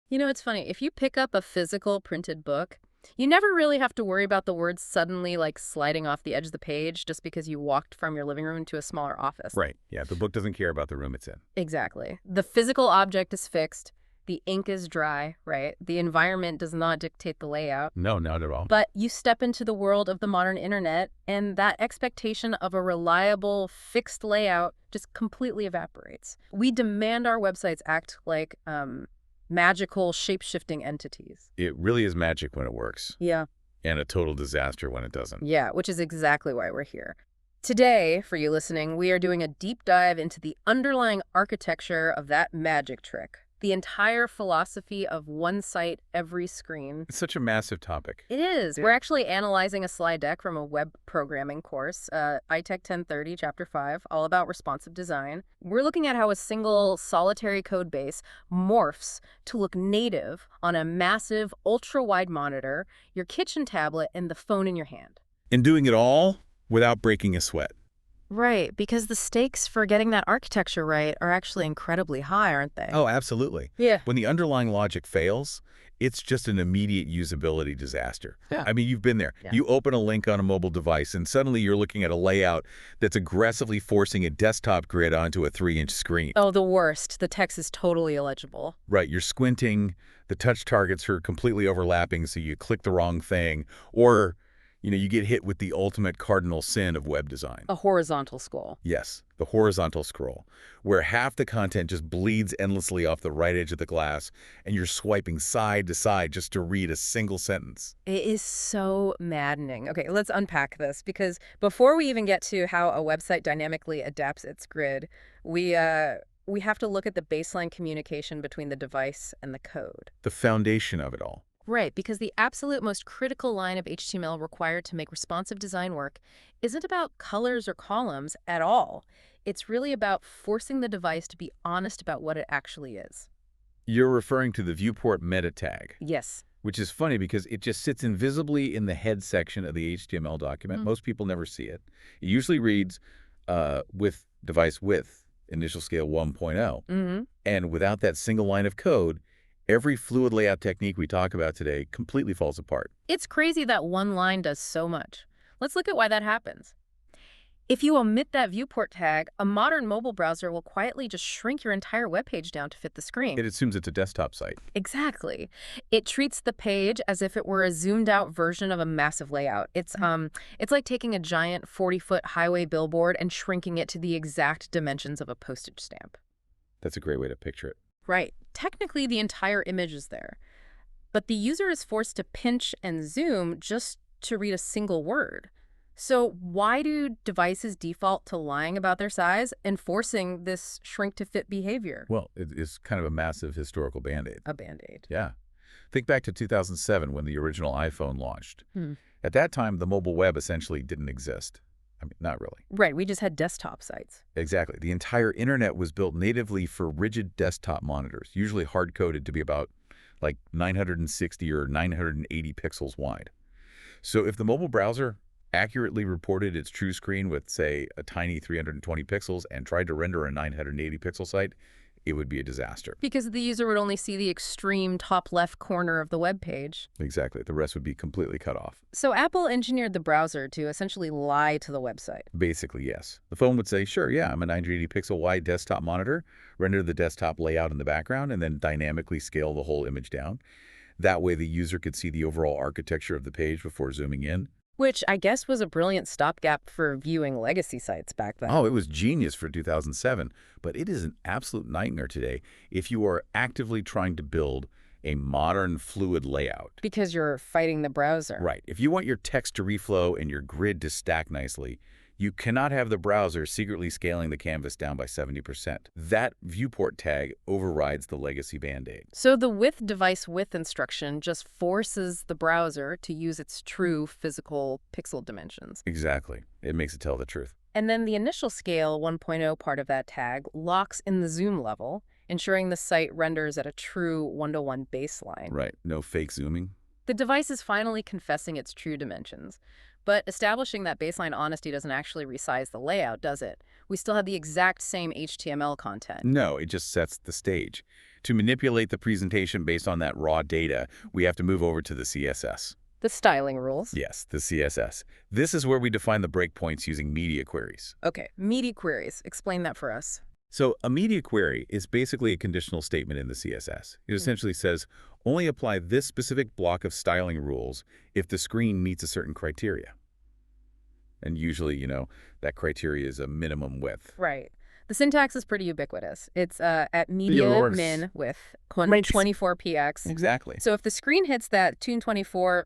You know, it's funny. If you pick up a physical printed book, you never really have to worry about the words suddenly like sliding off the edge of the page just because you walked from your living room to a smaller office. Right. Yeah, the book doesn't care about the room it's in. Exactly. The physical object is fixed. The ink is dry, right? The environment does not dictate the layout. No, not at all. But you step into the world of the modern internet, and that expectation of a reliable, fixed layout just completely evaporates. We demand our websites act like magical, shape-shifting entities. It really is magic when it works, Yeah. and a total disaster when it doesn't. Yeah, which is exactly why we're here. Today, for you listening, we are doing a deep dive into the underlying architecture of that magic trick. The entire philosophy of one site, every screen. It's such a massive topic. It is. Yeah. We're actually analyzing a slide deck from a web programming course, iTech 1030, Chapter 5, all about responsive design. We're looking at how a single solitary code base morphs to look native on a massive, ultra-wide monitor, your kitchen tablet, and the phone in your hand. And doing it all without breaking a sweat. Right, because the stakes for getting that architecture right are actually incredibly high, aren't they? Oh, absolutely. Yeah. When the underlying logic fails, it's just an immediate usability disaster. Yeah. I mean, you've been there. Yeah. You open a link on a mobile device, and suddenly you're looking at a layout that's aggressively forcing a desktop grid onto a 3-inch screen. Oh, the worst. The text is totally illegible. Right, you're squinting, the touch targets are completely overlapping, so you click the wrong thing, or you get hit with the ultimate cardinal sin of web design. A horizontal scroll. Yes, the horizontal scroll, where half the content just bleeds endlessly off the right edge of the glass, and you're swiping side to side just to read a single sentence. It is so maddening. Okay, let's unpack this, because before we even get to how a website dynamically adapts its grid, we have to look at the baseline communication between the device and the code. The foundation of it all. Right, because the absolute most critical line of HTML required to make responsive design work isn't about colors or columns at all. It's really about forcing the device to be honest about what it actually is. You're referring to the Viewport Meta Tag. Yes. Which is funny because it just sits invisibly in the head section of the HTML document. Most people never see it. It usually reads with device width, initial scale 1.0. And without that single line of code, every fluid layout technique we talk about today completely falls apart. It's crazy that one line does so much. Let's look at why that happens. If you omit that viewport tag, a modern mobile browser will quietly just shrink your entire web page down to fit the screen. It assumes it's a desktop site. Exactly. It treats the page as if it were a zoomed-out version of a massive layout. It's like taking a giant 40-foot highway billboard and shrinking it to the exact dimensions of a postage stamp. That's a great way to picture it. Right. Technically, the entire image is there. But the user is forced to pinch and zoom just to read a single word. So why do devices default to lying about their size and forcing this shrink-to-fit behavior? Well, it is kind of a massive historical Band-Aid. A Band-Aid. Yeah. Think back to 2007 when the original iPhone launched. At that time, the mobile web essentially didn't exist. I mean, not really. Right, we just had desktop sites. Exactly. The entire internet was built natively for rigid desktop monitors, usually hard-coded to be about like 960 or 980 pixels wide. So if the mobile browser accurately reported its true screen with, say, a tiny 320 pixels and tried to render a 980 pixel site, it would be a disaster. Because the user would only see the extreme top left corner of the web page. Exactly. The rest would be completely cut off. So Apple engineered the browser to essentially lie to the website. Basically, yes. The phone would say, sure, yeah, I'm a 980 pixel wide desktop monitor, render the desktop layout in the background, and then dynamically scale the whole image down. That way the user could see the overall architecture of the page before zooming in. Which I guess was a brilliant stopgap for viewing legacy sites back then. Oh, it was genius for 2007, but it is an absolute nightmare today if you are actively trying to build a modern fluid layout. Because you're fighting the browser. Right. If you want your text to reflow and your grid to stack nicely, you cannot have the browser secretly scaling the canvas down by 70%. That viewport tag overrides the legacy Band-Aid. So the with device width instruction just forces the browser to use its true physical pixel dimensions. Exactly. It makes it tell the truth. And then the initial scale 1.0 part of that tag locks in the zoom level, ensuring the site renders at a true 1-to-1 baseline. Right. No fake zooming. The device is finally confessing its true dimensions. But establishing that baseline honesty doesn't actually resize the layout, does it? We still have the exact same HTML content. No, it just sets the stage. To manipulate the presentation based on that raw data, we have to move over to the CSS. The styling rules. Yes, the CSS. This is where we define the breakpoints using media queries. Okay, media queries. Explain that for us. So a media query is basically a conditional statement in the CSS. It essentially says, only apply this specific block of styling rules if the screen meets a certain criteria. And usually, that criteria is a minimum width. Right. The syntax is pretty ubiquitous. It's at media min width 24px. Exactly. So if the screen hits that 224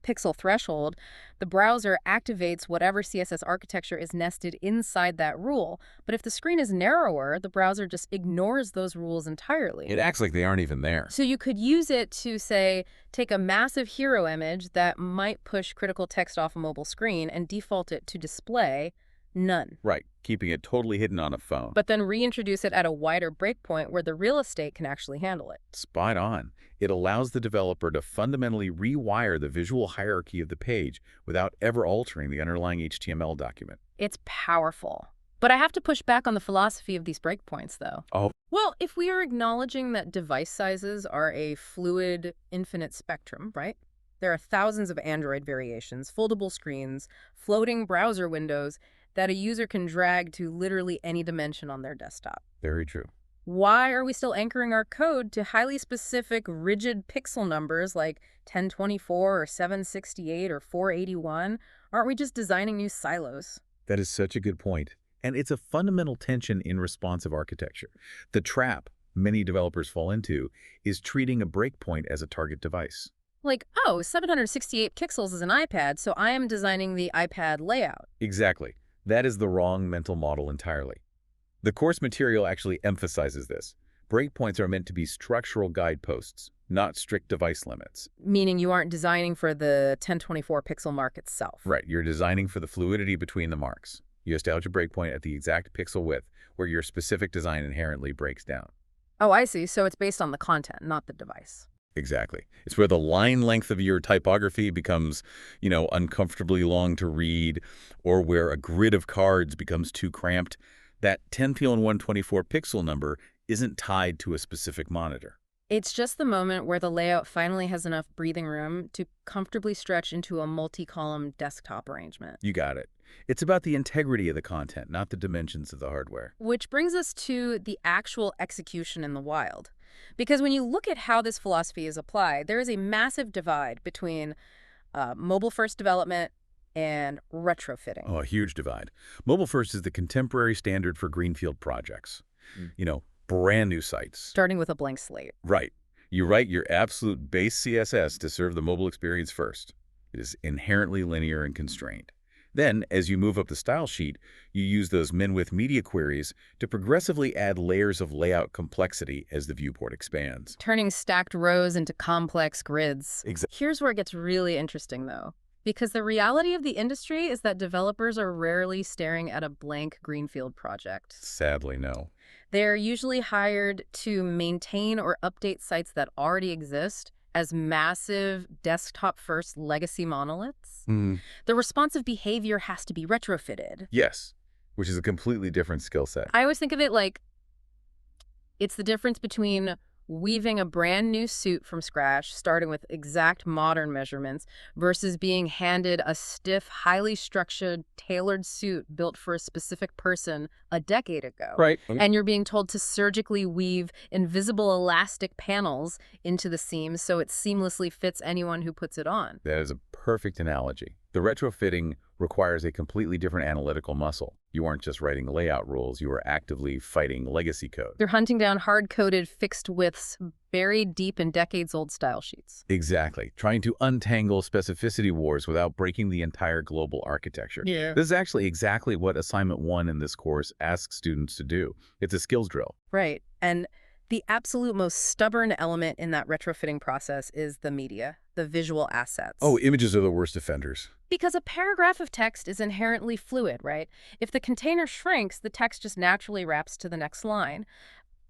pixel threshold, the browser activates whatever CSS architecture is nested inside that rule. But if the screen is narrower, the browser just ignores those rules entirely. It acts like they aren't even there. So you could use it to, say, take a massive hero image that might push critical text off a mobile screen and default it to display none. Right, keeping it totally hidden on a phone. But then reintroduce it at a wider breakpoint where the real estate can actually handle it. Spot on. It allows the developer to fundamentally rewire the visual hierarchy of the page without ever altering the underlying HTML document. It's powerful. But I have to push back on the philosophy of these breakpoints, though. Oh. Well, if we are acknowledging that device sizes are a fluid, infinite spectrum, right? There are thousands of Android variations, foldable screens, floating browser windows that a user can drag to literally any dimension on their desktop. Very true. Why are we still anchoring our code to highly specific, rigid pixel numbers like 1024 or 768 or 481? Aren't we just designing new silos? That is such a good point. And it's a fundamental tension in responsive architecture. The trap many developers fall into is treating a breakpoint as a target device. Like, oh, 768 pixels is an iPad, so I am designing the iPad layout. Exactly. That is the wrong mental model entirely. The course material actually emphasizes this. Breakpoints are meant to be structural guideposts, not strict device limits. Meaning you aren't designing for the 1024 pixel mark itself. Right, you're designing for the fluidity between the marks. You establish a breakpoint at the exact pixel width where your specific design inherently breaks down. Oh, I see. So it's based on the content, not the device. Exactly. It's where the line length of your typography becomes, uncomfortably long to read, or where a grid of cards becomes too cramped. That 10p on 124 pixel number isn't tied to a specific monitor. It's just the moment where the layout finally has enough breathing room to comfortably stretch into a multi-column desktop arrangement. You got it. It's about the integrity of the content, not the dimensions of the hardware. Which brings us to the actual execution in the wild. Because when you look at how this philosophy is applied, there is a massive divide between mobile-first development and retrofitting. Oh, a huge divide. Mobile first is the contemporary standard for greenfield projects. Brand new sites. Starting with a blank slate. Right. You write your absolute base CSS to serve the mobile experience first. It is inherently linear and constrained. Then, as you move up the style sheet, you use those min-width media queries to progressively add layers of layout complexity as the viewport expands. Turning stacked rows into complex grids. Exactly. Here's where it gets really interesting, though. Because the reality of the industry is that developers are rarely staring at a blank greenfield project. Sadly, no. They're usually hired to maintain or update sites that already exist as massive desktop-first legacy monoliths. The responsive behavior has to be retrofitted. Yes, which is a completely different skill set. I always think of it like it's the difference between weaving a brand new suit from scratch, starting with exact modern measurements, versus being handed a stiff, highly structured, tailored suit built for a specific person a decade ago. Right. And you're being told to surgically weave invisible elastic panels into the seams so it seamlessly fits anyone who puts it on. That is a perfect analogy. The retrofitting requires a completely different analytical muscle. You aren't just writing layout rules, you are actively fighting legacy code. They're hunting down hard-coded fixed widths buried deep in decades-old style sheets. Exactly. Trying to untangle specificity wars without breaking the entire global architecture. Yeah. This is actually exactly what Assignment 1 in this course asks students to do. It's a skills drill. Right. And the absolute most stubborn element in that retrofitting process is the media, the visual assets. Oh, images are the worst offenders. Because a paragraph of text is inherently fluid, right? If the container shrinks, the text just naturally wraps to the next line.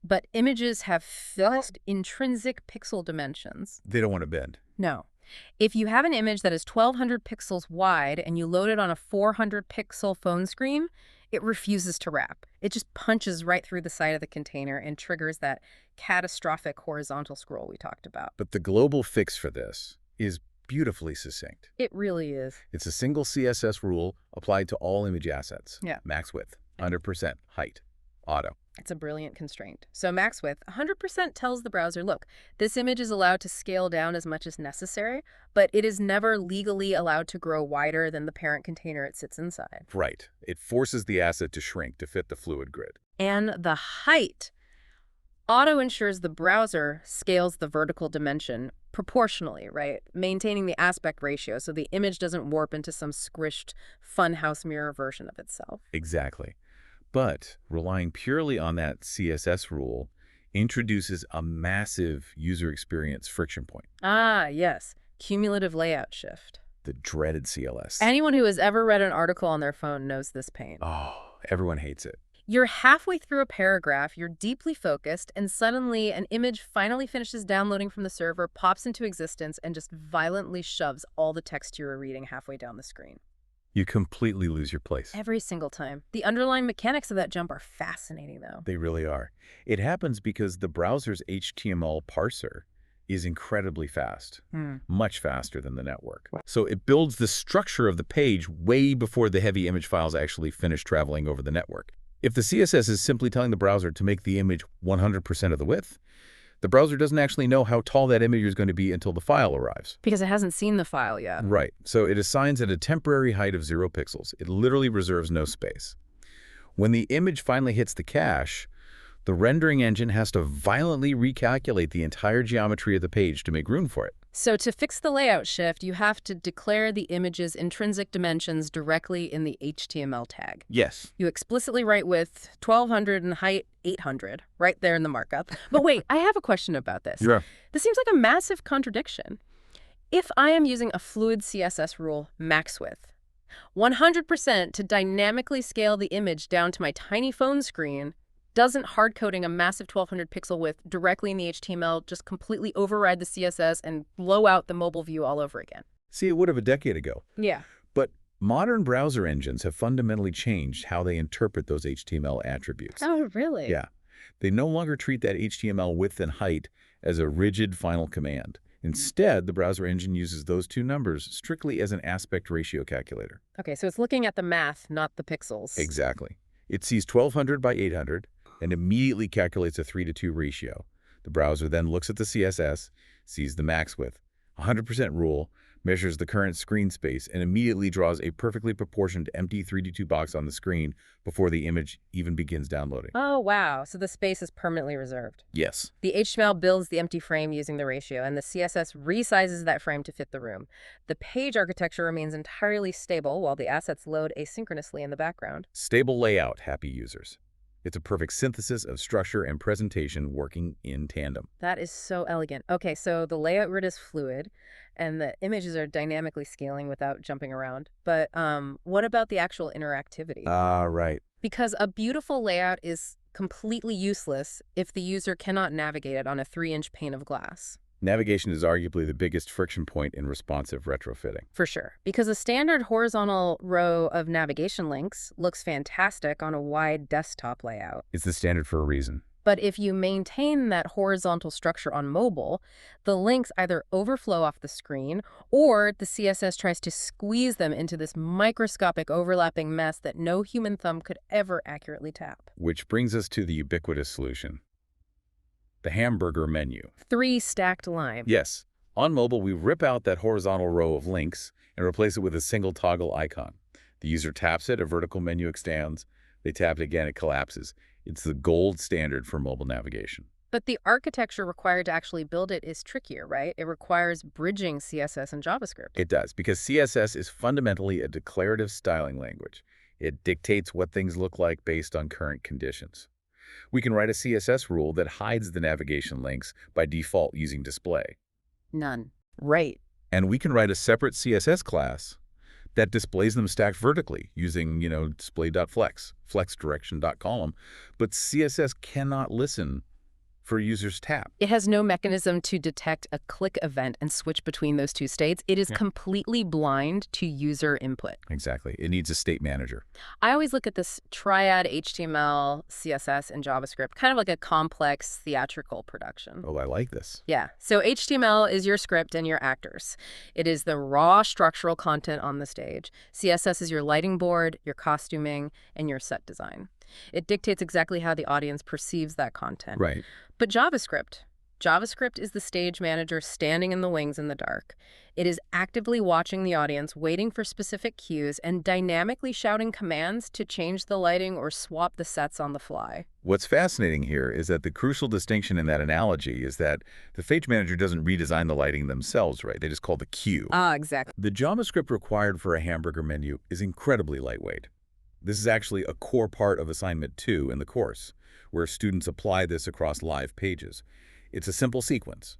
But images have fixed intrinsic pixel dimensions. They don't want to bend. No. If you have an image that is 1,200 pixels wide and you load it on a 400 pixel phone screen, It refuses to wrap. It just punches right through the side of the container and triggers that catastrophic horizontal scroll we talked about. But the global fix for this is beautifully succinct. It really is. It's a single CSS rule applied to all image assets. Yeah. Max width, 100%, height, auto. It's a brilliant constraint. So max width, 100% tells the browser, look, this image is allowed to scale down as much as necessary, but it is never legally allowed to grow wider than the parent container it sits inside. Right. It forces the asset to shrink to fit the fluid grid. And the height. Auto ensures the browser scales the vertical dimension proportionally, right? Maintaining the aspect ratio so the image doesn't warp into some squished funhouse mirror version of itself. Exactly. But relying purely on that CSS rule introduces a massive user experience friction point. Ah, yes. Cumulative layout shift. The dreaded CLS. Anyone who has ever read an article on their phone knows this pain. Oh, everyone hates it. You're halfway through a paragraph, you're deeply focused, and suddenly an image finally finishes downloading from the server, pops into existence, and just violently shoves all the text you were reading halfway down the screen. You completely lose your place. Every single time. The underlying mechanics of that jump are fascinating, though. They really are. It happens because the browser's HTML parser is incredibly fast, much faster than the network. So it builds the structure of the page way before the heavy image files actually finish traveling over the network. If the CSS is simply telling the browser to make the image 100% of the width, the browser doesn't actually know how tall that image is going to be until the file arrives. Because it hasn't seen the file yet. Right. So it assigns it a temporary height of 0 pixels. It literally reserves no space. When the image finally hits the cache, the rendering engine has to violently recalculate the entire geometry of the page to make room for it. So to fix the layout shift, you have to declare the image's intrinsic dimensions directly in the HTML tag. Yes. You explicitly write width 1200 and height 800, right there in the markup. But wait, I have a question about this. Yeah. This seems like a massive contradiction. If I am using a fluid CSS rule, max width, 100% to dynamically scale the image down to my tiny phone screen, doesn't hard-coding a massive 1200 pixel width directly in the HTML just completely override the CSS and blow out the mobile view all over again? See, it would have a decade ago. Yeah. But modern browser engines have fundamentally changed how they interpret those HTML attributes. Oh, really? Yeah. They no longer treat that HTML width and height as a rigid final command. Instead, the browser engine uses those two numbers strictly as an aspect ratio calculator. Okay, so it's looking at the math, not the pixels. Exactly. It sees 1200 by 800 and immediately calculates a 3:2 ratio. The browser then looks at the CSS, sees the max width, 100% rule, measures the current screen space, and immediately draws a perfectly proportioned empty 3:2 box on the screen before the image even begins downloading. Oh, wow. So the space is permanently reserved. Yes. The HTML builds the empty frame using the ratio, and the CSS resizes that frame to fit the room. The page architecture remains entirely stable while the assets load asynchronously in the background. Stable layout, happy users. It's a perfect synthesis of structure and presentation working in tandem. That is so elegant. Okay, so the layout grid is fluid, and the images are dynamically scaling without jumping around. But what about the actual interactivity? Right. Because a beautiful layout is completely useless if the user cannot navigate it on a 3-inch pane of glass. Navigation is arguably the biggest friction point in responsive retrofitting. For sure. Because a standard horizontal row of navigation links looks fantastic on a wide desktop layout. It's the standard for a reason. But if you maintain that horizontal structure on mobile, the links either overflow off the screen or the CSS tries to squeeze them into this microscopic overlapping mess that no human thumb could ever accurately tap. Which brings us to the ubiquitous solution. The Hamburger menu. 3 stacked lines. Yes. On mobile, we rip out that horizontal row of links and replace it with a single toggle icon. The user taps it, a vertical menu expands. They tap it again, it collapses. It's the gold standard for mobile navigation. But the architecture required to actually build it is trickier, right? It requires bridging CSS and JavaScript. It does, because CSS is fundamentally a declarative styling language. It dictates what things look like based on current conditions. We can write a CSS rule that hides the navigation links by default using display. None. Right. And we can write a separate CSS class that displays them stacked vertically using, display.flex, flexDirection.column. But CSS cannot listen for a user's tap. It has no mechanism to detect a click event and switch between those two states. It is completely blind to user input. Exactly. It needs a state manager. I always look at this triad HTML, CSS, and JavaScript, kind of like a complex theatrical production. Oh, I like this. Yeah. So HTML is your script and your actors. It is the raw structural content on the stage. CSS is your lighting board, your costuming, and your set design. It dictates exactly how the audience perceives that content. Right. But JavaScript is the stage manager standing in the wings in the dark. It is actively watching the audience, waiting for specific cues, and dynamically shouting commands to change the lighting or swap the sets on the fly. What's fascinating here is that the crucial distinction in that analogy is that the stage manager doesn't redesign the lighting themselves, right? They just call the cue. Ah, exactly. The JavaScript required for a hamburger menu is incredibly lightweight. This is actually a core part of Assignment 2 in the course, where students apply this across live pages. It's a simple sequence.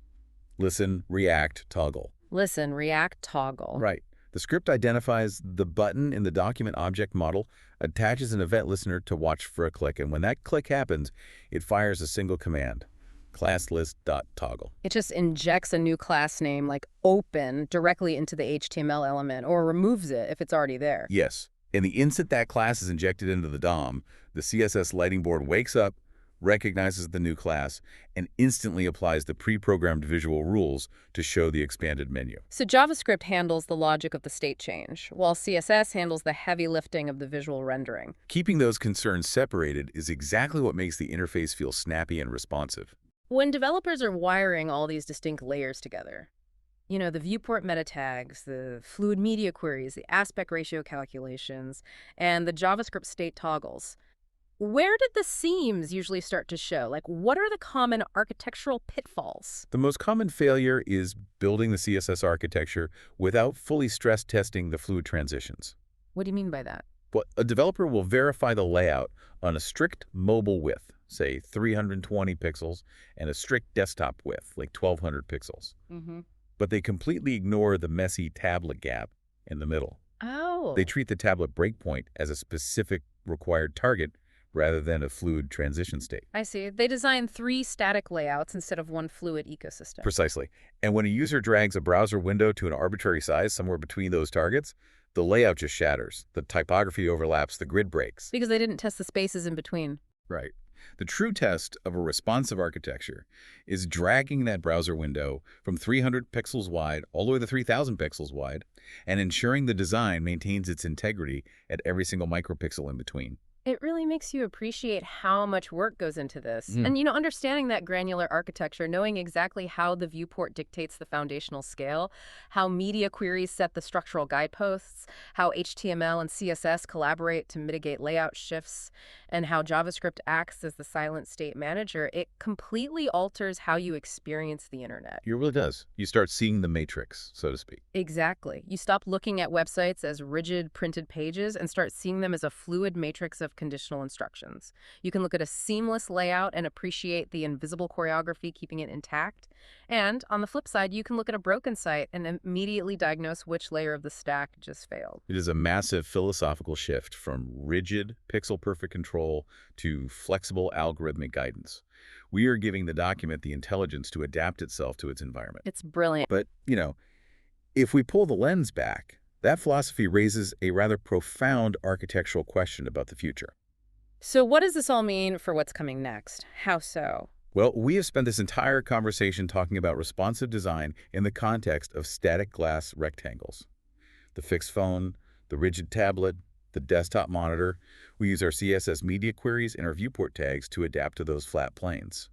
Listen, react, toggle. Listen, react, toggle. Right. The script identifies the button in the document object model, attaches an event listener to watch for a click, and when that click happens, it fires a single command, classlist.toggle. It just injects a new class name like open directly into the HTML element or removes it if it's already there. Yes. In the instant that class is injected into the DOM, the CSS lighting board wakes up, recognizes the new class, and instantly applies the pre-programmed visual rules to show the expanded menu. So JavaScript handles the logic of the state change, while CSS handles the heavy lifting of the visual rendering. Keeping those concerns separated is exactly what makes the interface feel snappy and responsive. When developers are wiring all these distinct layers together, the viewport meta tags, the fluid media queries, the aspect ratio calculations, and the JavaScript state toggles, where did the seams usually start to show? Like, what are the common architectural pitfalls? The most common failure is building the CSS architecture without fully stress testing the fluid transitions. What do you mean by that? Well, a developer will verify the layout on a strict mobile width, say 320 pixels, and a strict desktop width, like 1200 pixels. But they completely ignore the messy tablet gap in the middle. Oh. They treat the tablet breakpoint as a specific required target rather than a fluid transition state. I see. They design 3 static layouts instead of one fluid ecosystem. Precisely. And when a user drags a browser window to an arbitrary size somewhere between those targets, the layout just shatters. The typography overlaps, the grid breaks. Because they didn't test the spaces in between. Right. The true test of a responsive architecture is dragging that browser window from 300 pixels wide all the way to 3,000 pixels wide and ensuring the design maintains its integrity at every single micropixel in between. It really makes you appreciate how much work goes into this. And, understanding that granular architecture, knowing exactly how the viewport dictates the foundational scale, how media queries set the structural guideposts, how HTML and CSS collaborate to mitigate layout shifts, and how JavaScript acts as the silent state manager, it completely alters how you experience the internet. It really does. You start seeing the matrix, so to speak. Exactly. You stop looking at websites as rigid printed pages and start seeing them as a fluid matrix of conditional instructions. You can look at a seamless layout and appreciate the invisible choreography keeping it intact. And on the flip side, you can look at a broken site and immediately diagnose which layer of the stack just failed. It is a massive philosophical shift from rigid pixel-perfect control to flexible algorithmic guidance. We are giving the document the intelligence to adapt itself to its environment. It's brilliant. But, if we pull the lens back, that philosophy raises a rather profound architectural question about the future. So what does this all mean for what's coming next? How so? Well, we have spent this entire conversation talking about responsive design in the context of static glass rectangles. The fixed phone, the rigid tablet, the desktop monitor. We use our CSS Media Queries and our Viewport tags to adapt to those flat planes.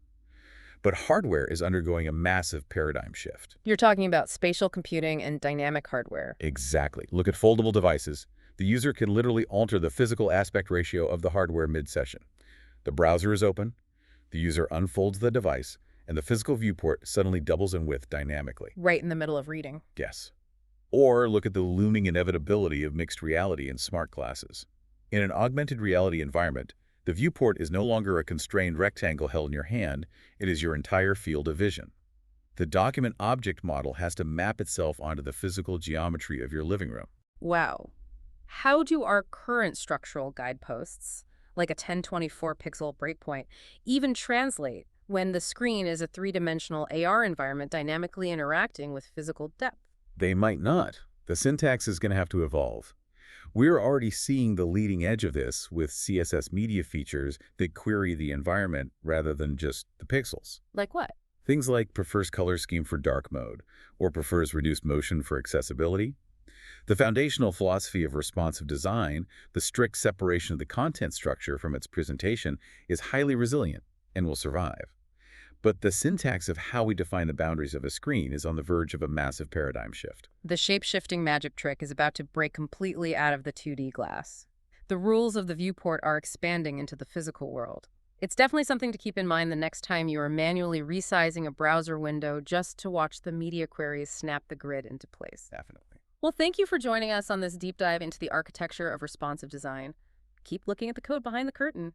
But hardware is undergoing a massive paradigm shift. You're talking about spatial computing and dynamic hardware. Exactly. Look at foldable devices. The user can literally alter the physical aspect ratio of the hardware mid-session. The browser is open, the user unfolds the device, and the physical viewport suddenly doubles in width dynamically. Right in the middle of reading. Yes. Or look at the looming inevitability of mixed reality in smart glasses. In an augmented reality environment, the viewport is no longer a constrained rectangle held in your hand, it is your entire field of vision. The document object model has to map itself onto the physical geometry of your living room. Wow. How do our current structural guideposts, like a 1024 pixel breakpoint, even translate when the screen is a three-dimensional AR environment dynamically interacting with physical depth. They might not. The syntax is going to have to evolve. We're already seeing the leading edge of this with CSS media features that query the environment rather than just the pixels. Like what? Things like prefers color scheme for dark mode or prefers reduced motion for accessibility. The foundational philosophy of responsive design, the strict separation of the content structure from its presentation, is highly resilient and will survive. But the syntax of how we define the boundaries of a screen is on the verge of a massive paradigm shift. The shape-shifting magic trick is about to break completely out of the 2D glass. The rules of the viewport are expanding into the physical world. It's definitely something to keep in mind the next time you are manually resizing a browser window just to watch the media queries snap the grid into place. Definitely. Well, thank you for joining us on this deep dive into the architecture of responsive design. Keep looking at the code behind the curtain.